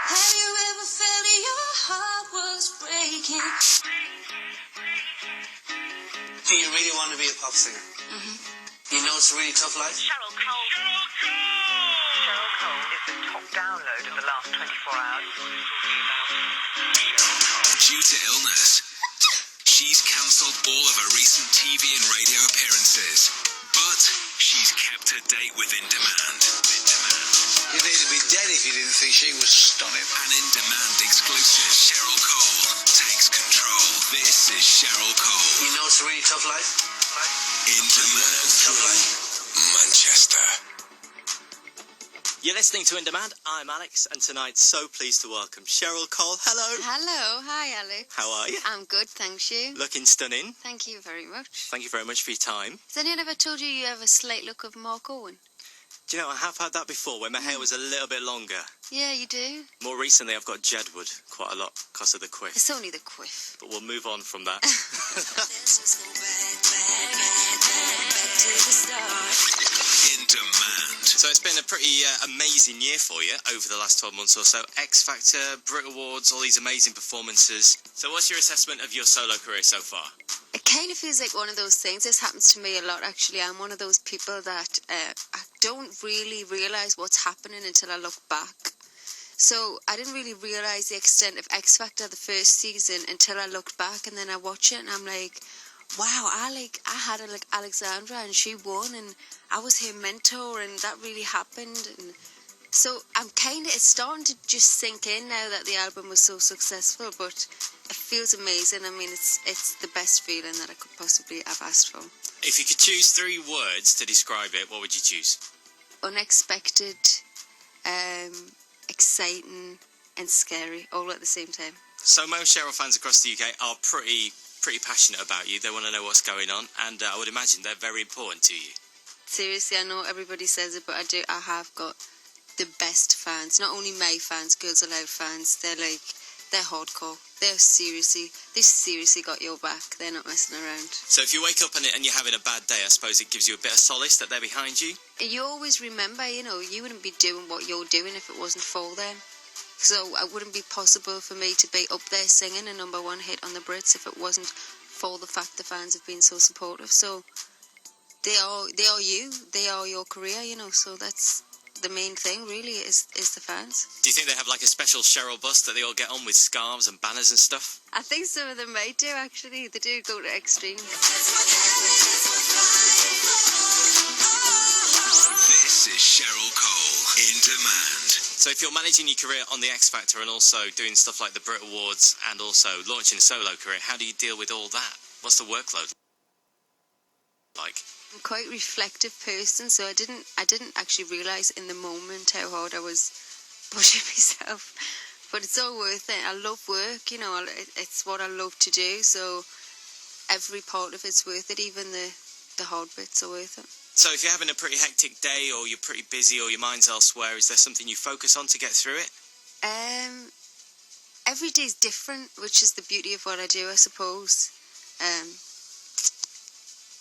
Have you ever felt your heart was breaking? Do you really want to be a pop singer? Mm-hmm. You know it's a really tough life? Cheryl Cole. Cheryl Cole is the top download of the last 24 hours. Due to illness, she's cancelled all of her recent TV and radio appearances, but she's kept her date with In Demand. You'd need to be dead if you didn't think she was stunning. An In Demand exclusive. Cheryl Cole takes control. This is Cheryl Cole. You know it's a really tough life? In Demand. Tough life? Manchester. You're listening to In Demand. I'm Alex, and tonight so pleased to welcome Cheryl Cole. Hello. Hello. Hi, Alex. How are you? I'm good, thanks you. Looking stunning. Thank you very much. Thank you very much for your time. Has anyone ever told you you have a slight look of Mark Owen? Do you know, I have had that before when my hair was a little bit longer. Yeah, you do. More recently, I've got Jedward quite a lot because of the quiff. It's only the quiff. But we'll move on from that. In Demand. So it's been a pretty amazing year for you over the last 12 months or so. X Factor, Brit Awards, all these amazing performances. So what's your assessment of your solo career so far? It kind of feels like one of those things. This happens to me a lot, actually. I'm one of those people that I don't really realise what's happening until I look back. So I didn't really realise the extent of X Factor the first season until I looked back, and then I watch it and I'm like, wow, I had Alexandra and she won, and I was her mentor, and that really happened. And so it's starting to just sink in now that the album was so successful, but it feels amazing. I mean, it's the best feeling that I could possibly have asked for. If you could choose 3 words to describe it, what would you choose? Unexpected, exciting and scary, all at the same time. So most Cheryl fans across the UK are pretty passionate about you. They want to know what's going on, and I would imagine they're very important to you. Seriously, I know everybody says it, but I have got the best fans. Not only my fans, Girls Aloud fans. They're hardcore. They seriously got your back. They're not messing around. So if you wake up and you're having a bad day, I suppose it gives you a bit of solace that they're behind you. You always remember, you wouldn't be doing what you're doing if it wasn't for them. So it wouldn't be possible for me to be up there singing a #1 hit on the Brits if it wasn't for the fact the fans have been so supportive. So they are you. They are your career, so that's the main thing, really, is the fans. Do you think they have like a special Cheryl bus that they all get on with scarves and banners and stuff? I think some of them might do, actually. They do go to extremes. This is Cheryl Cole. In Demand. So if you're managing your career on the X Factor and also doing stuff like the Brit Awards and also launching a solo career, how do you deal with all that? What's the workload like? I'm quite a reflective person, so I didn't actually realise in the moment how hard I was pushing myself. But it's all worth it. I love work, it's what I love to do, so every part of it's worth it, even the hard bits are worth it. So if you're having a pretty hectic day or you're pretty busy or your mind's elsewhere, is there something you focus on to get through it? Every day's different, which is the beauty of what I do, I suppose.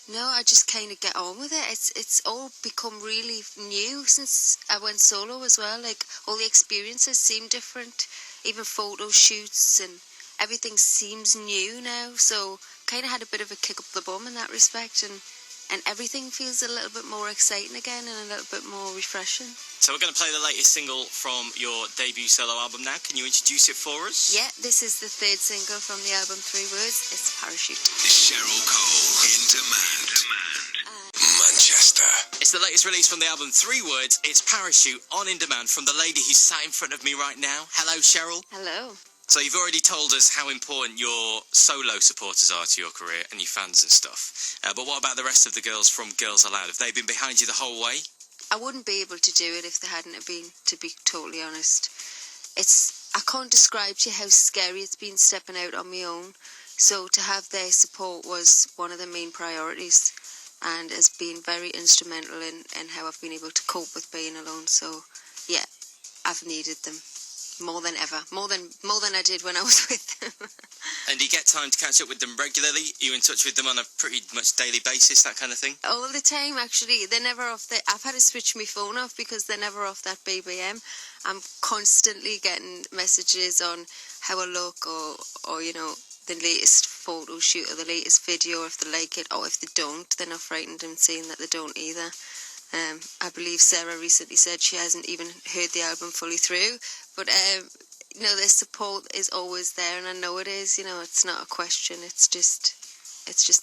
No, I just kind of get on with it. It's all become really new since I went solo as well. Like, all the experiences seem different. Even photo shoots and everything seems new now. So kind of had a bit of a kick up the bum in that respect. And everything feels a little bit more exciting again and a little bit more refreshing. So we're going to play the latest single from your debut solo album now. Can you introduce it for us? Yeah, this is the 3rd single from the album 3 Words. It's Parachute. Cheryl Cole. In Demand. Manchester. It's the latest release from the album 3 Words. It's Parachute on In Demand from the lady who's sat in front of me right now. Hello, Cheryl. Hello. So you've already told us how important your solo supporters are to your career and your fans and stuff. But what about the rest of the girls from Girls Aloud? Have they been behind you the whole way? I wouldn't be able to do it if they hadn't have been, to be totally honest. I can't describe to you how scary it's been stepping out on my own. So to have their support was one of the main priorities and has been very instrumental in how I've been able to cope with being alone. So yeah, I've needed them more than ever, more than I did when I was with them. And do you get time to catch up with them regularly? Are you in touch with them on a pretty much daily basis, that kind of thing? All the time, actually. They're never off the... I've had to switch my phone off because they're never off that BBM. I'm constantly getting messages on how I look or you know, the latest photo shoot or the latest video, if they like it, or if they don't, they're not frightened in saying that they don't either. I believe Sarah recently said she hasn't even heard the album fully through, but you know, their support is always there, and I know it is. You know, it's not a question. It's just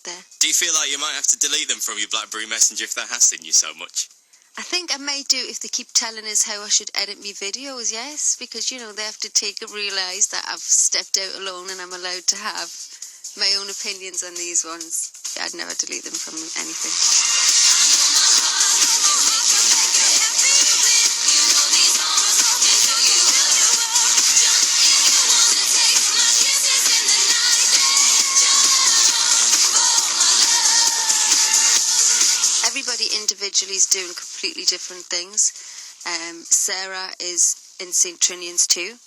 there. Do you feel like you might have to delete them from your BlackBerry Messenger if they're hassling you so much? I think I may do if they keep telling us how I should edit my videos, yes, because, you know, they have to realise that I've stepped out alone and I'm allowed to have my own opinions on these ones. I'd never delete them from anything. Everybody individually is doing completely different things. Sarah is in St. Trinian's too,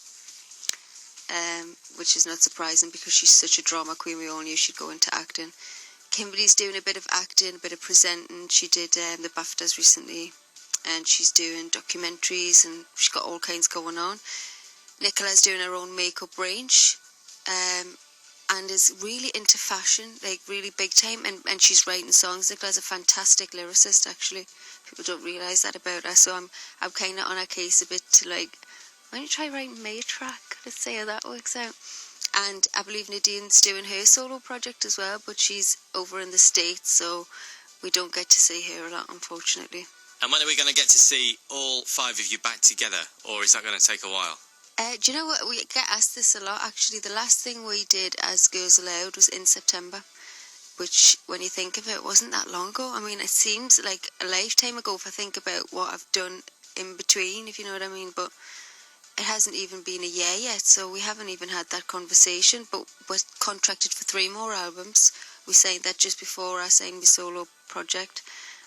which is not surprising because she's such a drama queen. We all knew she'd go into acting. Kimberly's doing a bit of acting, a bit of presenting. She did the BAFTAs recently, and she's doing documentaries, and she's got all kinds going on. Nicola's doing her own makeup range, and is really into fashion, like really big time, and she's writing songs. Nicola's a fantastic lyricist, actually. People don't realise that about her, so I'm kind of on her case a bit to, like, why don't you try writing me a track? Let's see how that works out. And I believe Nadine's doing her solo project as well, but she's over in the States, so we don't get to see her a lot, unfortunately. And when are we going to get to see all 5 of you back together, or is that going to take a while? Do you know what? We get asked this a lot, actually. The last thing we did as Girls Aloud was in September, which, when you think of it, wasn't that long ago. I mean, it seems like a lifetime ago if I think about what I've done in between, if you know what I mean, but it hasn't even been a year yet, so we haven't even had that conversation, but we're contracted for 3 more albums. We signed that just before I signed my solo project,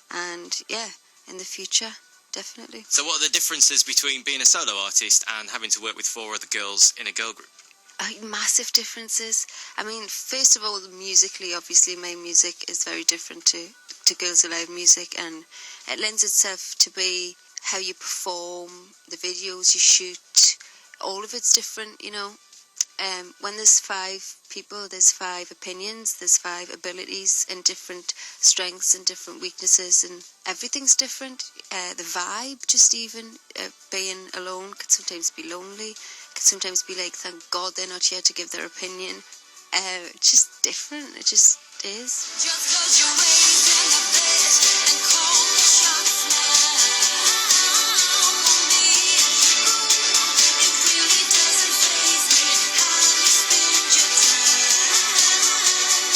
and yeah, in the future, definitely. So what are the differences between being a solo artist and having to work with 4 other girls in a girl group? Massive differences. I mean, first of all, musically, obviously, my music is very different to Girls Aloud music, and it lends itself to be how you perform, the videos you shoot, all of it's different, you know. When there's 5 people, there's 5 opinions, there's 5 abilities and different strengths and different weaknesses, and everything's different. The vibe, just even being alone, could sometimes be lonely, could sometimes be like, thank God they're not here to give their opinion. Just different, it just is. Just 'cause you're raised in a bed and call the shots now on me. It really doesn't faze me how you spend your time.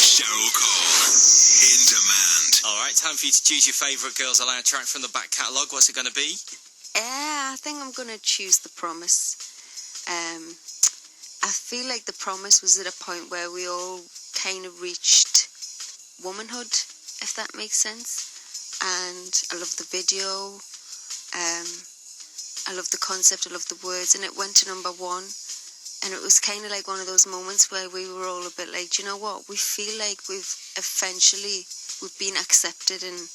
Cheryl Cole, in demand. Alright, time for you to choose your favourite Girls Aloud track from the back catalogue. What's it going to be? I think I'm going to choose The Promise. I feel like The Promise was at a point where we all kind of reached womanhood, if that makes sense. And I love the video. I love the concept, I love the words, and it went to number 1. And it was kind of like one of those moments where we were all a bit like, do you know what? We feel like we've been accepted, and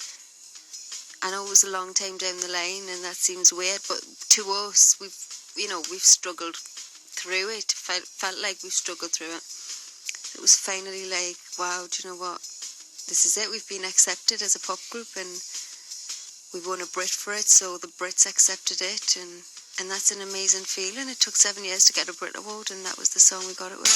I know it was a long time down the line, and that seems weird, but to us, we've struggled through it. Felt like we've struggled through it. It was finally like, wow, do you know what? This is it. We've been accepted as a pop group, and we won a Brit for it, so the Brits accepted it, and that's an amazing feeling. It took 7 years to get a Brit Award, and that was the song we got it with.